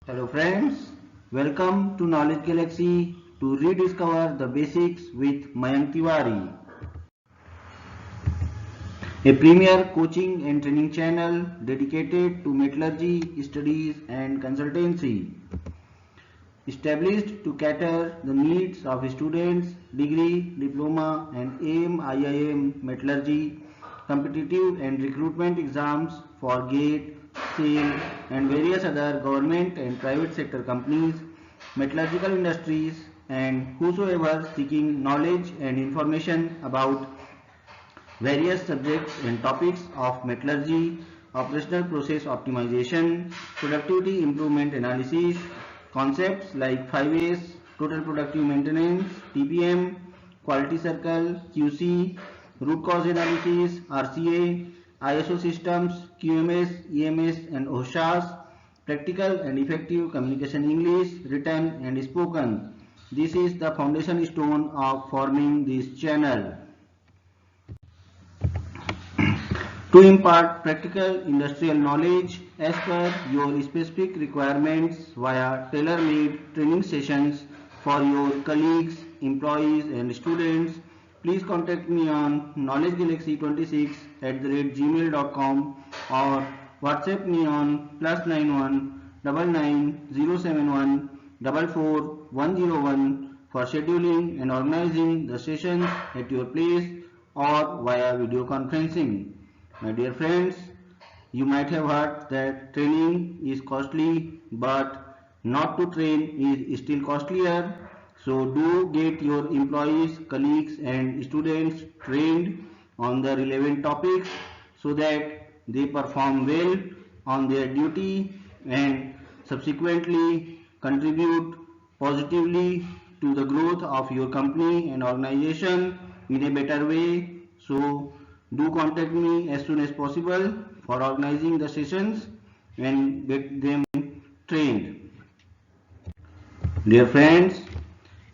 Hello friends, welcome to Knowledge Galaxy to rediscover the basics with Mayank Tiwari, a premier coaching and training channel dedicated to metallurgy studies and consultancy. Established to cater the needs of students, degree, diploma and AIM metallurgy, competitive and recruitment exams for GATE, SAIL and various other government and private sector companies, metallurgical industries and whosoever seeking knowledge and information about various subjects and topics of metallurgy, operational process optimization, productivity improvement analysis, concepts like 5S, total productive maintenance, TPM, quality circle, QC, root cause analysis, RCA, ISO systems, QMS, EMS and OSHAs, practical and effective communication English, written and spoken. This is the foundation stone of forming this channel. To impart practical industrial knowledge as per your specific requirements via tailor-made training sessions for your colleagues, employees and students, please contact me on knowledgegalaxy26@gmail.com or WhatsApp me on +91 99 101 for scheduling and organizing the sessions at your place or via video conferencing. My dear friends, you might have heard that training is costly, but not to train is still costlier. So do get your employees, colleagues and students trained on the relevant topics so that they perform well on their duty and subsequently contribute positively to the growth of your company and organization in a better way. So do contact me as soon as possible for organizing the sessions and get them trained. Dear friends,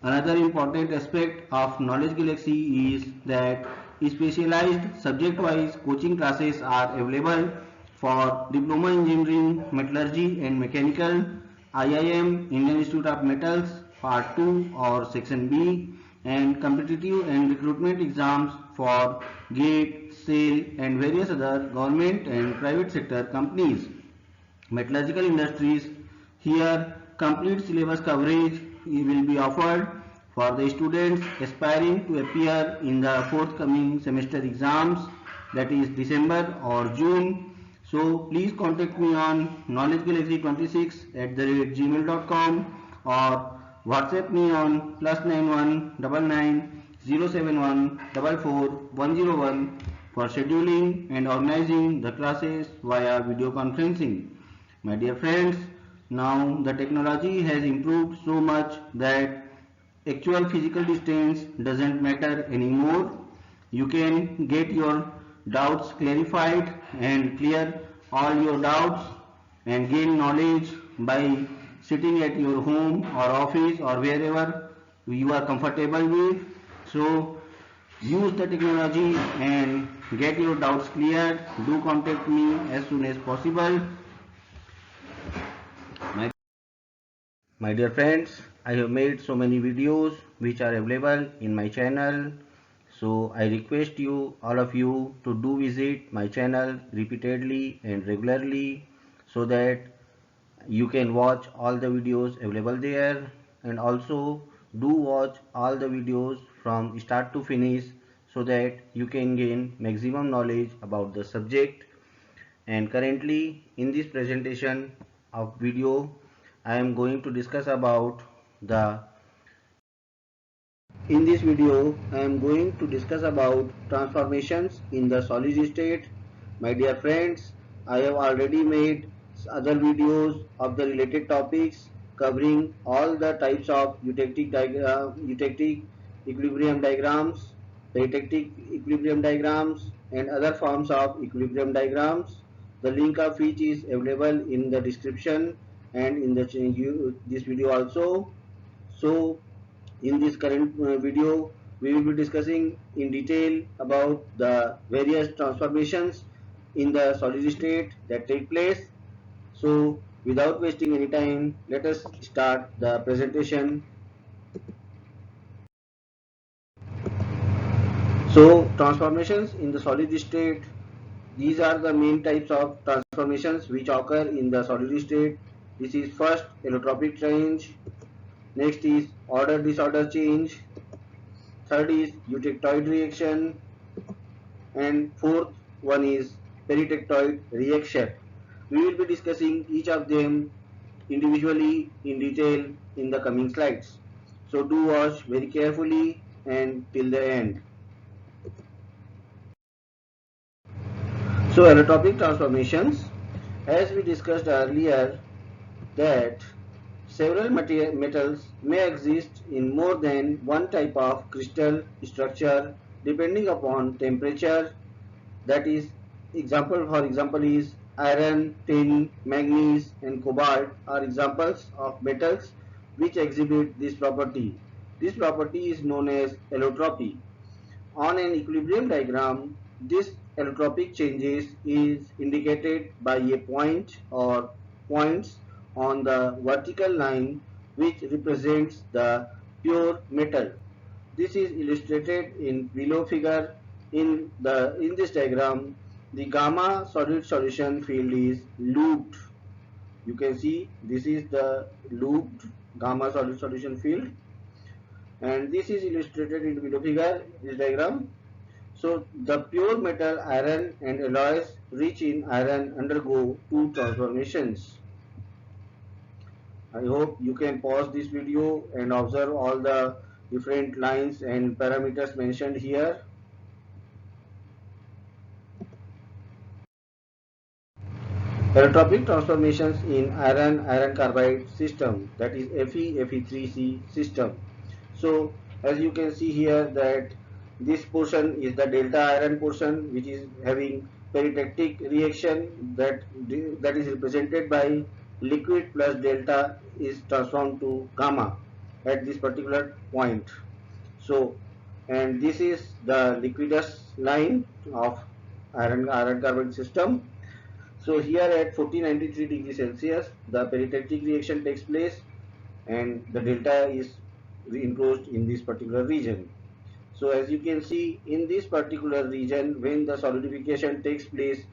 another important aspect of Knowledge Galaxy is that specialized subject-wise coaching classes are available for Diploma Engineering, Metallurgy and Mechanical, IIM, Indian Institute of Metals, Part 2 or Section B, and competitive and recruitment exams for GATE, SAIL and various other government and private sector companies. Metallurgical industries, here complete syllabus coverage will be offered for the students aspiring to appear in the forthcoming semester exams, that is December or June. So please contact me on knowledgegalaxy26@gmail.com or WhatsApp me on +91 99 071 101 for scheduling and organizing the classes via video conferencing. My dear friends, now the technology has improved so much that actual physical distance doesn't matter anymore. You can get your doubts clarified and clear all your doubts and gain knowledge by sitting at your home or office or wherever you are comfortable with. So use the technology and get your doubts cleared. Do contact me as soon as possible. My dear friends, I have made so many videos which are available in my channel. So I request you, all of you, to do visit my channel repeatedly and regularly so that you can watch all the videos available there, and also do watch all the videos from start to finish so that you can gain maximum knowledge about the subject. And currently in this presentation of video I am going to discuss about the in this video I am going to discuss about transformations in the solid state. My dear friends, I have already made other videos of the related topics covering all the types of eutectic equilibrium diagrams, eutectic equilibrium diagrams and other forms of equilibrium diagrams. The link of which is available in the description and in the this video also. So in this current video we will be discussing in detail about the various transformations in the solid state that take place. So without wasting any time, let us start the presentation. So transformations in the solid state, these are the main types of transformations which occur in the solid state. This is first allotropic change, next is order disorder change, third is eutectoid reaction, and fourth one is peritectoid reaction. We will be discussing each of them individually in detail in the coming slides. So do watch very carefully and till the end. So allotropic transformations, as we discussed earlier, that several metals may exist in more than one type of crystal structure depending upon temperature. That is, for example is iron, tin, manganese and cobalt are examples of metals which exhibit this property. This property is known as allotropy. On an equilibrium diagram, this allotropic changes is indicated by a point or points on the vertical line which represents the pure metal. This is illustrated in below figure. In this diagram, the gamma solid solution field is looped. You can see this is the looped gamma solid solution field, and this is illustrated in below figure, this diagram. So the pure metal iron and alloys rich in iron undergo two transformations. I hope you can pause this video and observe all the different lines and parameters mentioned here. Allotropic transformations in iron carbide system, that is Fe3C system. So as you can see here that this portion is the delta iron portion which is having peritectic reaction, that is represented by liquid plus delta is transformed to gamma at this particular point. So, and this is the liquidus line of iron carbide system. So here at 1493 degrees Celsius, the peritectic reaction takes place and the delta is enclosed in this particular region. So as you can see in this particular region, when the solidification takes place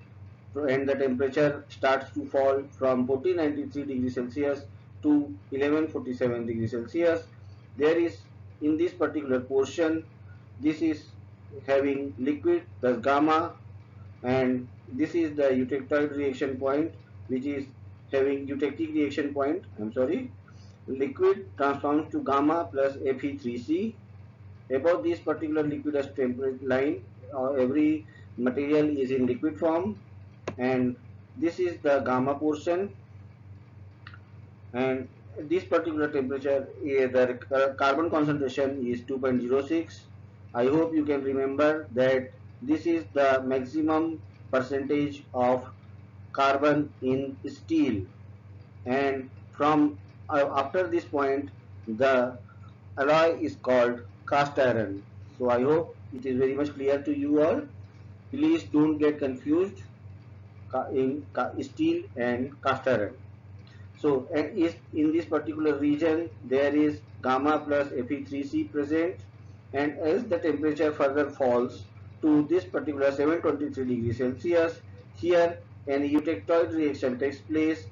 and the temperature starts to fall from 1493 degrees Celsius to 1147 degrees Celsius, there is in this particular portion, this is having liquid plus gamma, and this is the eutectoid reaction point which is having eutectic reaction point, liquid transforms to gamma plus Fe3C. Above this particular liquidus temperature line, every material is in liquid form, and this is the gamma portion, and this particular temperature, the carbon concentration is 2.06. I hope you can remember that this is the maximum percentage of carbon in steel, and from after this point the alloy is called cast iron. So I hope it is very much clear to you all. Please don't get confused in steel and cast iron. So and is in this particular region there is gamma plus Fe3C present, and as the temperature further falls to this particular 723 degrees Celsius, here an eutectoid reaction takes place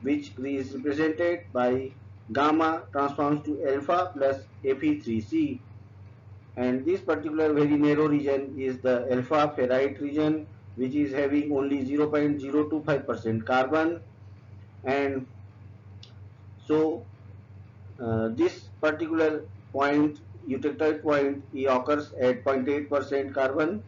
which is represented by gamma transforms to alpha plus Fe3C, and this particular very narrow region is the alpha ferrite region which is having only 0.025% carbon, and so this particular point, eutectoid point, occurs at 0.8% carbon,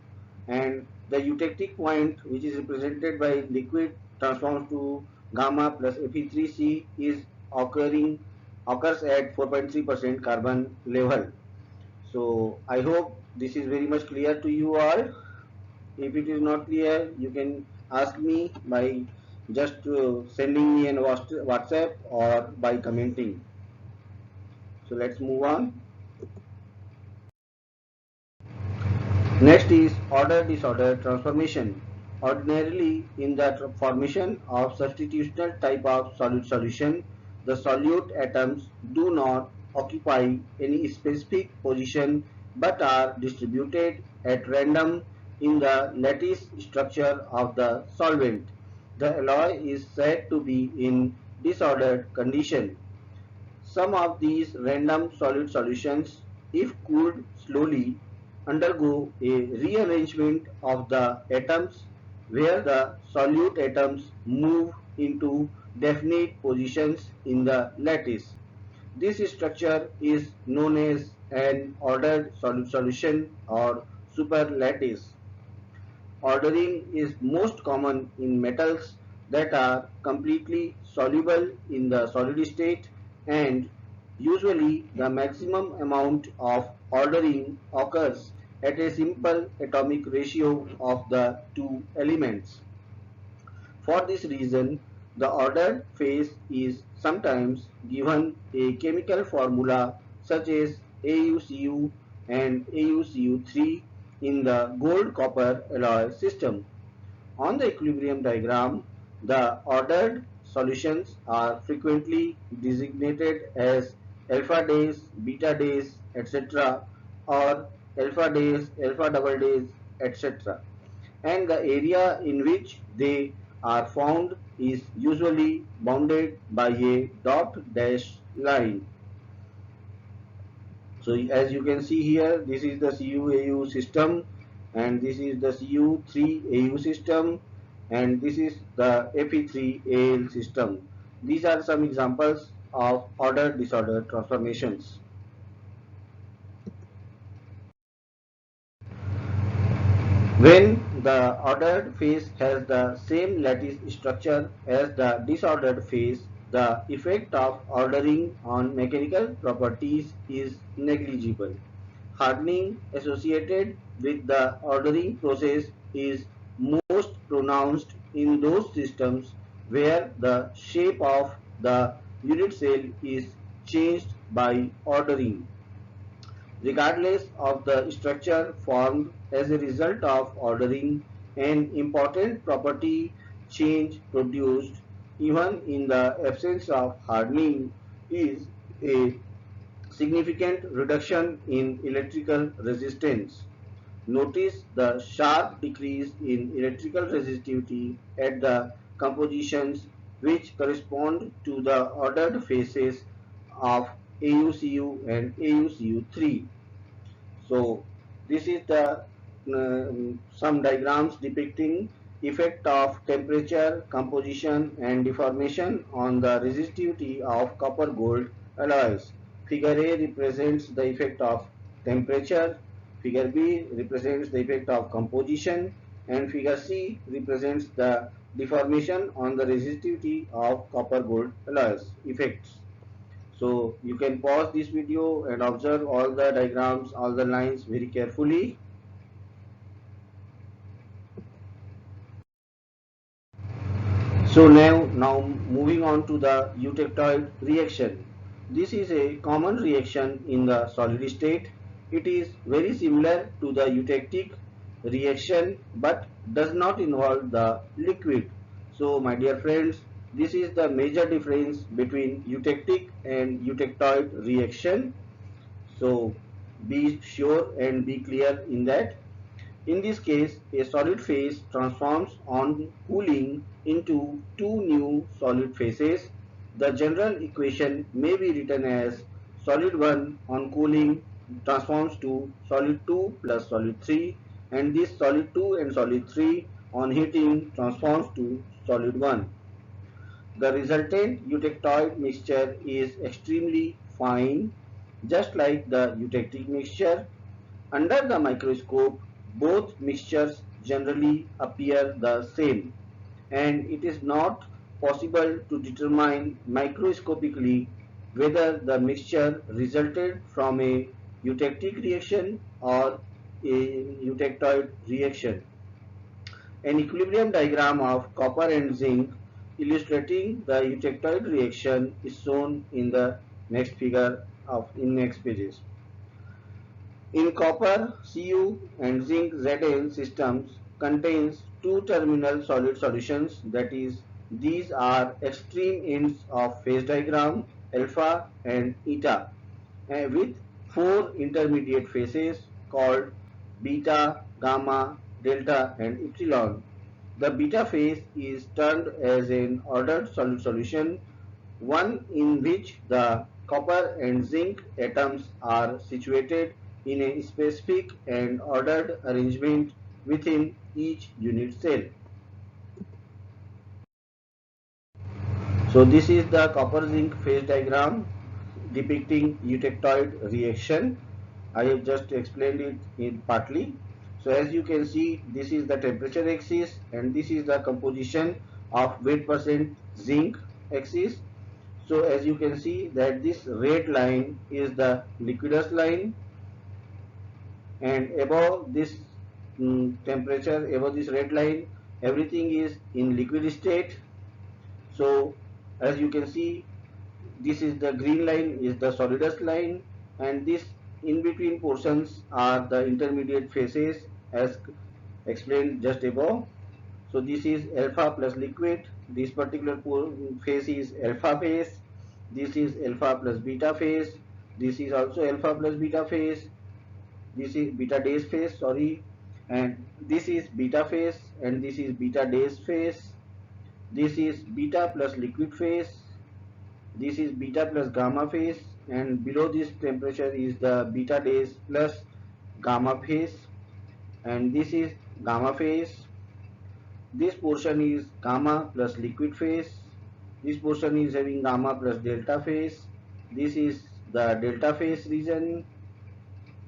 and the eutectic point, which is represented by liquid transforms to gamma plus Fe3C, is occurs at 4.3% carbon level. So I hope this is very much clear to you all. If it is not clear, you can ask me by just sending me an WhatsApp or by commenting. So let's move on. Next is order disorder transformation. Ordinarily, in the formation of substitutional type of solid solution, the solute atoms do not occupy any specific position but are distributed at random in the lattice structure of the solvent. The alloy is said to be in disordered condition. Some of these random solid solutions, if cooled slowly, undergo a rearrangement of the atoms where the solute atoms move into definite positions in the lattice. This structure is known as an ordered solid solution or superlattice. Ordering is most common in metals that are completely soluble in the solid state, and usually the maximum amount of ordering occurs at a simple atomic ratio of the two elements. For this reason, the ordered phase is sometimes given a chemical formula such as AuCu and AuCu3 in the gold-copper alloy system. On the equilibrium diagram, the ordered solutions are frequently designated as alpha days, beta days, etc., or alpha days, alpha double days, etc., and the area in which they are found is usually bounded by a dot dash line. So as you can see here, this is the CuAu system, and this is the Cu3Au system, and this is the Fe3Al system. These are some examples of ordered disordered transformations. When the ordered phase has the same lattice structure as the disordered phase, the effect of ordering on mechanical properties is negligible. Hardening associated with the ordering process is most pronounced in those systems where the shape of the unit cell is changed by ordering. Regardless of the structure formed as a result of ordering, an important property change produced even in the absence of hardening is a significant reduction in electrical resistance. Notice the sharp decrease in electrical resistivity at the compositions which correspond to the ordered phases of AuCu and AuCu3. So this is the some diagrams depicting effect of temperature, composition and deformation on the resistivity of copper gold alloys. Figure A represents the effect of temperature, figure B represents the effect of composition, and figure C represents the deformation on the resistivity of copper gold alloys effects. So you can pause this video and observe all the diagrams, all the lines very carefully. So now moving on to the eutectoid reaction. This is a common reaction in the solid state. It is very similar to the eutectic reaction but does not involve the liquid. So my dear friends, this is the major difference between eutectic and eutectoid reaction. So be sure and be clear in that. In this case, a solid phase transforms on cooling into two new solid phases. The general equation may be written as solid 1 on cooling transforms to solid 2 plus solid 3, and this solid 2 and solid 3 on heating transforms to solid 1. The resultant eutectoid mixture is extremely fine, just like the eutectic mixture. Under the microscope, both mixtures generally appear the same, and it is not possible to determine microscopically whether the mixture resulted from a eutectic reaction or a eutectoid reaction. An equilibrium diagram of copper and zinc illustrating the eutectoid reaction is shown in the next figure in next pages. In copper, Cu and zinc Zn systems contains two terminal solid solutions, that is, these are extreme ends of phase diagram, alpha and eta, with four intermediate phases called beta, gamma, delta and epsilon. The beta phase is termed as an ordered solid solution, one in which the copper and zinc atoms are situated in a specific and ordered arrangement within each unit cell. So this is the copper zinc phase diagram depicting eutectoid reaction. I have just explained it in partly. So as you can see, this is the temperature axis and this is the composition of weight percent zinc axis. So as you can see that this red line is the liquidus line, and above this temperature, above this red line, everything is in liquid state. So as you can see, this is the green line is the solidus line, and this in between portions are the intermediate phases as explained just above. So this is alpha plus liquid, this particular phase is alpha phase, this is alpha plus beta phase, this is also alpha plus beta phase, this is beta dash phase, sorry, and this is beta phase, and this is beta dash phase, this is beta plus liquid phase, this is beta plus gamma phase, and below this temperature is the beta dash plus gamma phase, and this is gamma phase. This portion is gamma plus liquid phase. This portion is having gamma plus delta phase. This is the delta phase region.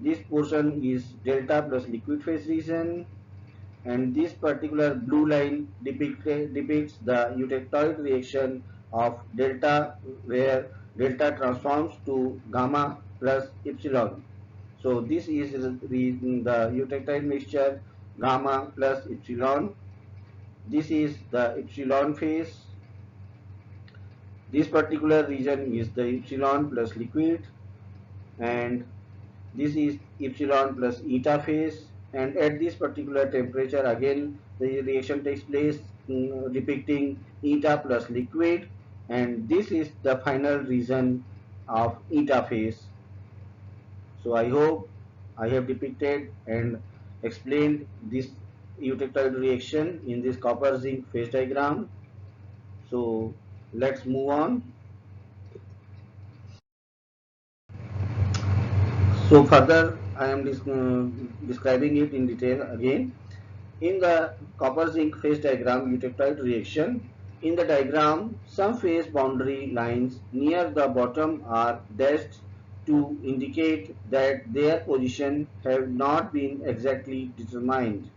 This portion is delta plus liquid phase region. And this particular blue line depicts the eutectoid reaction of delta, where delta transforms to gamma plus epsilon. So this is the eutectile mixture gamma plus epsilon. This is the epsilon phase. This particular region is the epsilon plus liquid, and this is epsilon plus eta phase, and at this particular temperature again the reaction takes place depicting eta plus liquid, and this is the final region of eta phase. So I hope I have depicted and explained this eutectoid reaction in this copper zinc phase diagram. So let's move on. So further I am describing it in detail again. In the copper zinc phase diagram eutectoid reaction, in the diagram some phase boundary lines near the bottom are dashed to indicate that their position have not been exactly determined.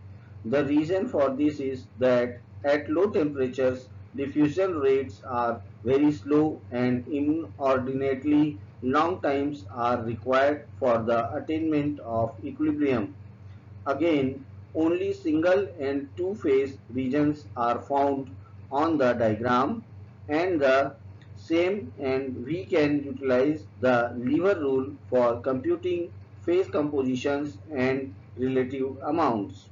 The reason for this is that at low temperatures diffusion rates are very slow and inordinately long times are required for the attainment of equilibrium. Again, only single and two-phase regions are found on the diagram, and the same, and we can utilize the lever rule for computing phase compositions and relative amounts.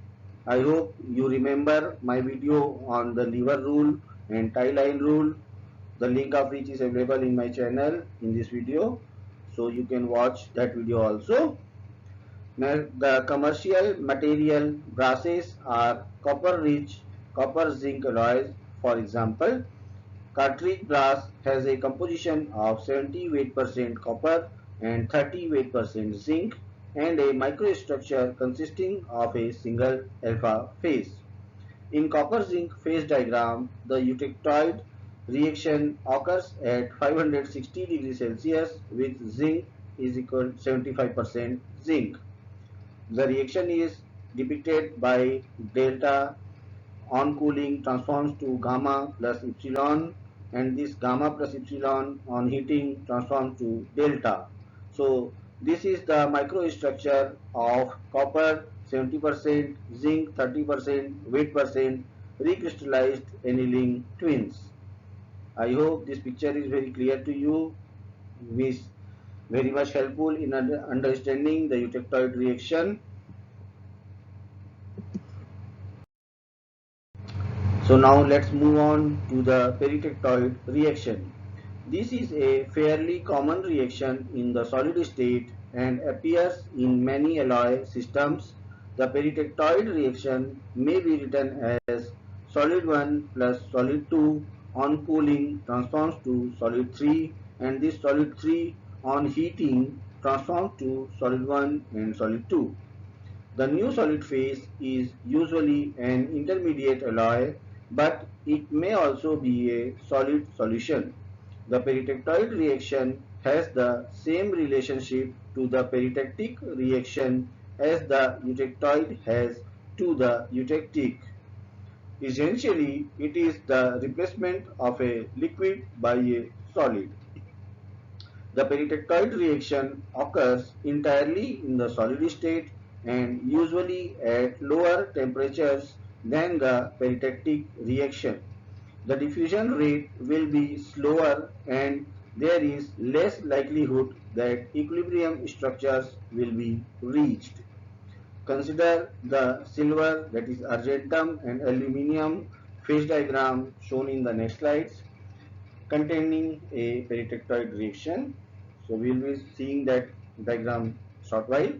I hope you remember my video on the lever rule and tie line rule, the link of which is available in my channel in this video, so you can watch that video also. The commercial material brasses are copper-rich copper-zinc alloys. For example, cartridge brass has a composition of 70 weight% copper and 30 weight% zinc, and a microstructure consisting of a single alpha phase. In copper-zinc phase diagram, the eutectoid reaction occurs at 560 degrees Celsius with zinc is equal to 75% zinc. The reaction is depicted by delta on cooling transforms to gamma plus epsilon, and this gamma plus epsilon on heating transforms to delta. So this is the microstructure of copper 70%, zinc 30%, weight% recrystallized annealing twins. I hope this picture is very clear to you, is very much helpful in understanding the eutectoid reaction. So now let's move on to the peritectoid reaction. This is a fairly common reaction in the solid state and appears in many alloy systems. The peritectoid reaction may be written as solid 1 plus solid 2 on cooling transforms to solid 3, and this solid 3 on heating transforms to solid 1 and solid 2. The new solid phase is usually an intermediate alloy, but it may also be a solid solution. The peritectoid reaction has the same relationship to the peritectic reaction as the eutectoid has to the eutectic. Essentially, it is the replacement of a liquid by a solid. The peritectoid reaction occurs entirely in the solid state and usually at lower temperatures than the peritectic reaction. The diffusion rate will be slower and there is less likelihood that equilibrium structures will be reached. Consider the silver, that is argentum, and aluminium phase diagram shown in the next slides containing a peritectoid reaction. So we will be seeing that diagram short while.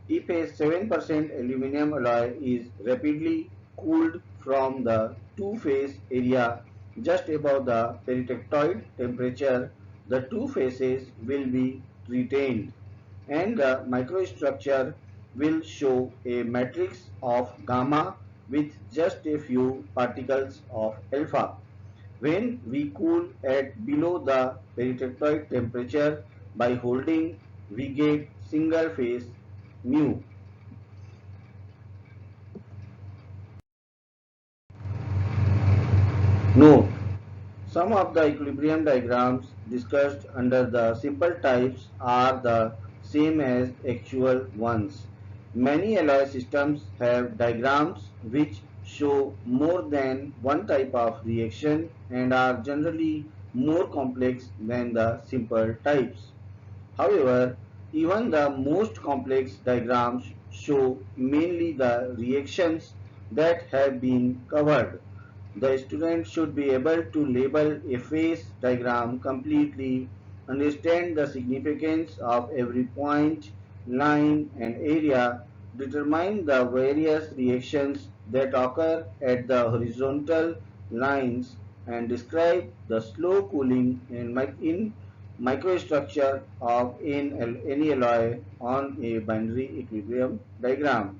If a 7% aluminum alloy is rapidly cooled from the two-phase area just above the peritectoid temperature, the two phases will be retained and the microstructure will show a matrix of gamma with just a few particles of alpha. When we cool at below the peritectoid temperature by holding, we get single phase mu. Note: some of the equilibrium diagrams discussed under the simple types are the same as actual ones. Many alloy systems have diagrams which show more than one type of reaction and are generally more complex than the simple types. However, even the most complex diagrams show mainly the reactions that have been covered. The student should be able to label a phase diagram completely, understand the significance of every point, line, and area, determine the various reactions that occur at the horizontal lines, and describe the slow cooling in microstructure of any alloy on a binary equilibrium diagram.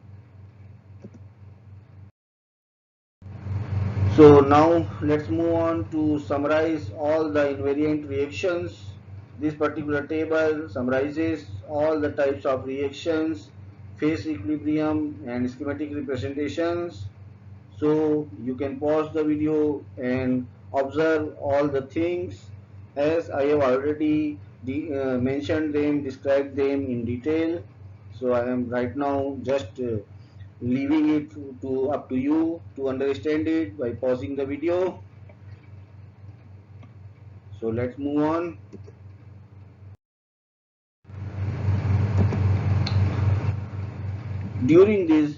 So now let's move on to summarize all the invariant reactions. This particular table summarizes all the types of reactions, phase equilibrium, and schematic representations. So you can pause the video and observe all the things as I have already mentioned them, described them in detail. So I am right now just leaving it to up to you to understand it by pausing the video. So let's move on. During this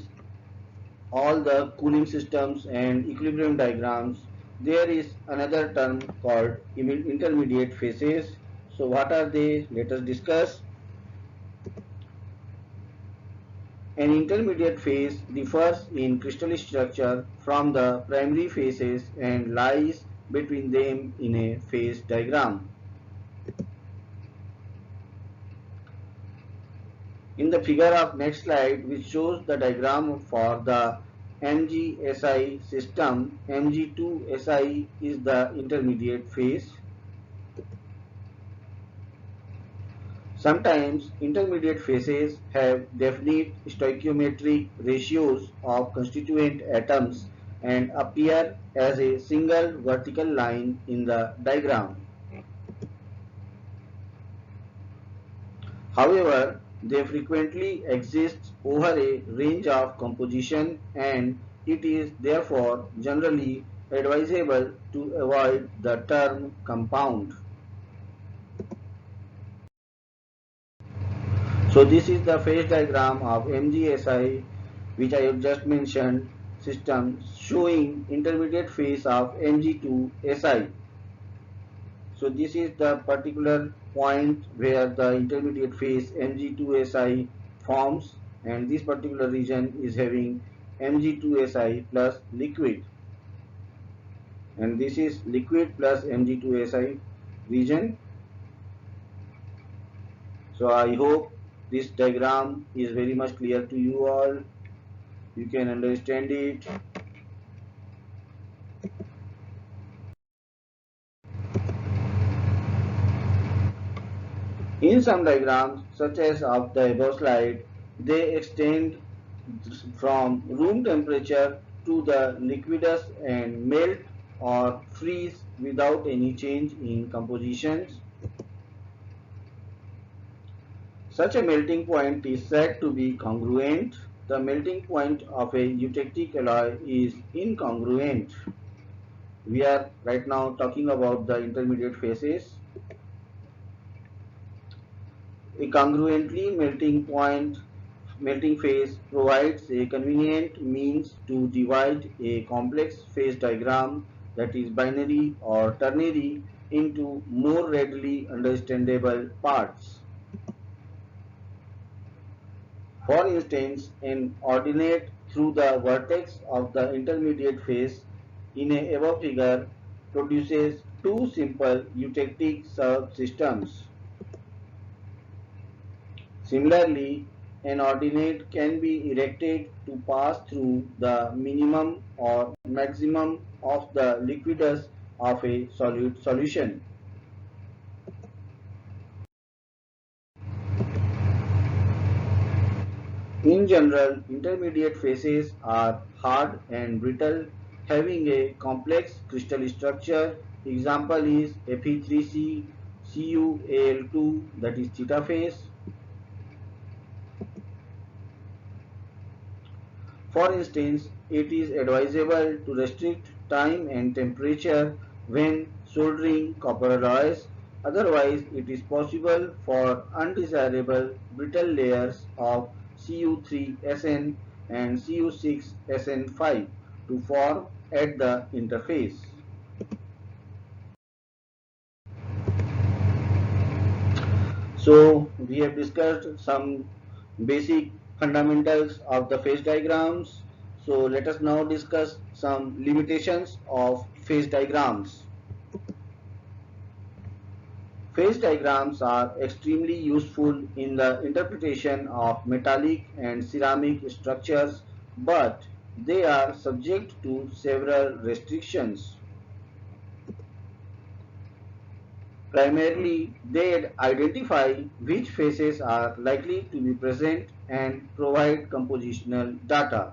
all the cooling systems and equilibrium diagrams, there is another term called intermediate phases. So what are they? Let us discuss. An intermediate phase differs in crystal structure from the primary phases and lies between them in a phase diagram. In the figure of next slide, which shows the diagram for the MgSi system, Mg2Si is the intermediate phase. Sometimes intermediate phases have definite stoichiometric ratios of constituent atoms and appear as a single vertical line in the diagram. However, they frequently exist over a range of composition and it is therefore generally advisable to avoid the term compound. So this is the phase diagram of MgSi which I have just mentioned. system showing intermediate phase of Mg2Si. So this is the particular point where the intermediate phase Mg2Si forms, and this particular region is having Mg2Si plus liquid, and this is liquid plus Mg2Si region. So I hope this diagram is very much clear to you all. You can understand it. In some diagrams, such as of the above slide, they extend from room temperature to the liquidus and melt or freeze without any change in compositions. Such a melting point is said to be congruent. The melting point of a eutectic alloy is incongruent. We are right now talking about the intermediate phases. A congruently melting phase provides a convenient means to divide a complex phase diagram that is binary or ternary into more readily understandable parts. For instance, an ordinate through the vertex of the intermediate phase in a above figure produces two simple eutectic subsystems. Similarly, an ordinate can be erected to pass through the minimum or maximum of the liquidus of a solute solution. In general, intermediate phases are hard and brittle, having a complex crystal structure. Example is Fe3C CuAl2, that is theta phase. For instance, it is advisable to restrict time and temperature when soldering copper alloys. Otherwise, it is possible for undesirable brittle layers of Cu3SN and Cu6SN5 to form at the interface. So, we have discussed some basic fundamentals of the phase diagrams. So let us now discuss some limitations of phase diagrams. Phase diagrams are extremely useful in the interpretation of metallic and ceramic structures, but they are subject to several restrictions. Primarily, they identify which phases are likely to be present and provide compositional data.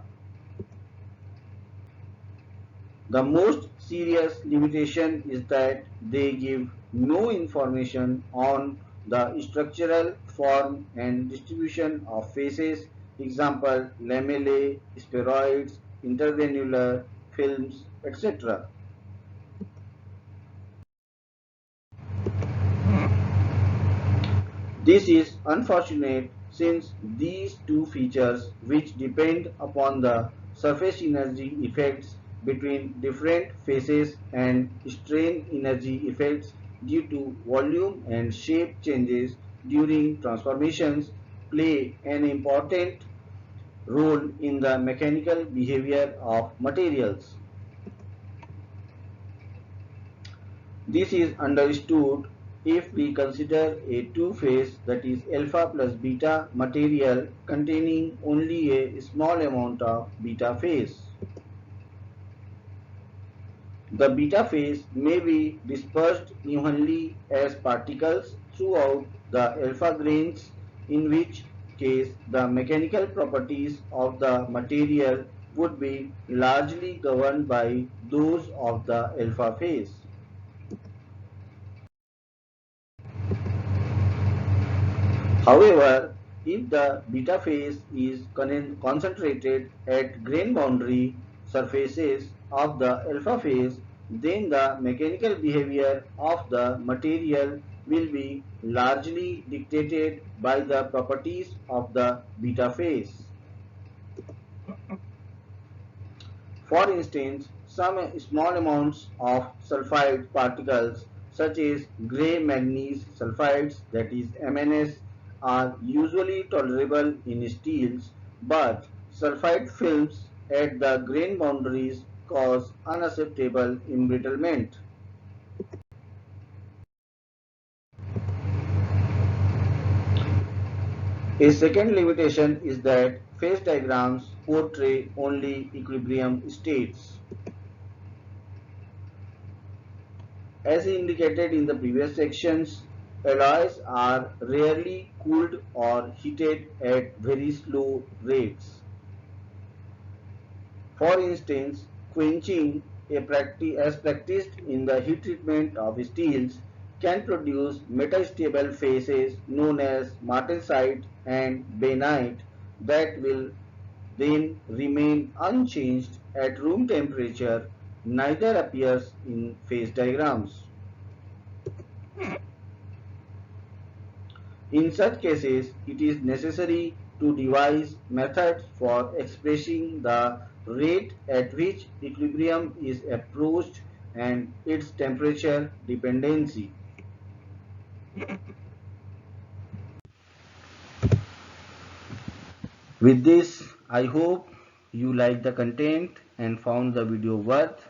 The most serious limitation is that they give no information on the structural form and distribution of phases, example lamellae, spheroids, intergranular films, etc. This is unfortunate since these two features, which depend upon the surface energy effects between different phases and strain energy effects due to volume and shape changes during transformations, play an important role in the mechanical behavior of materials. This is understood if we consider a two-phase, that is alpha plus beta material containing only a small amount of beta phase. The beta phase may be dispersed evenly as particles throughout the alpha grains, in which case the mechanical properties of the material would be largely governed by those of the alpha phase. However, if the beta phase is concentrated at grain boundary surfaces of the alpha phase, then the mechanical behavior of the material will be largely dictated by the properties of the beta phase. For instance, some small amounts of sulfide particles such as gray manganese sulfides, that is MnS, are usually tolerable in steels, but sulfide films at the grain boundaries cause unacceptable embrittlement. A second limitation is that phase diagrams portray only equilibrium states. As indicated in the previous sections, alloys are rarely cooled or heated at very slow rates. For instance, quenching, as practiced in the heat treatment of steels, can produce metastable phases known as martensite and bainite that will then remain unchanged at room temperature. Neither appears in phase diagrams. In such cases, it is necessary to devise methods for expressing the rate at which equilibrium is approached and its temperature dependency. With this, I hope you liked the content and found the video worth.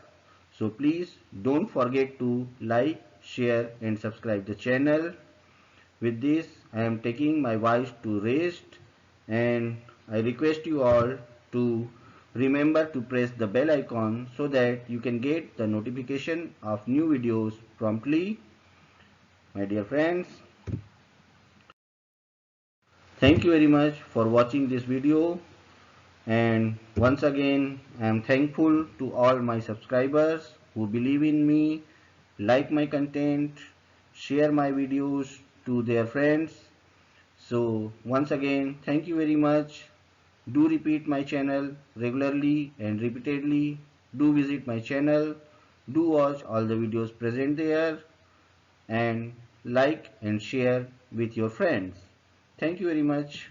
So please don't forget to like, share and subscribe the channel. With this, I am taking my voice to rest and I request you all to remember to press the bell icon so that you can get the notification of new videos promptly. My dear friends, thank you very much for watching this video, and once again I am thankful to all my subscribers who believe in me, like my content, share my videos to their friends. So once again, thank you very much. Do repeat my channel regularly and repeatedly. Do visit my channel. Do watch all the videos present there and like and share with your friends. Thank you very much.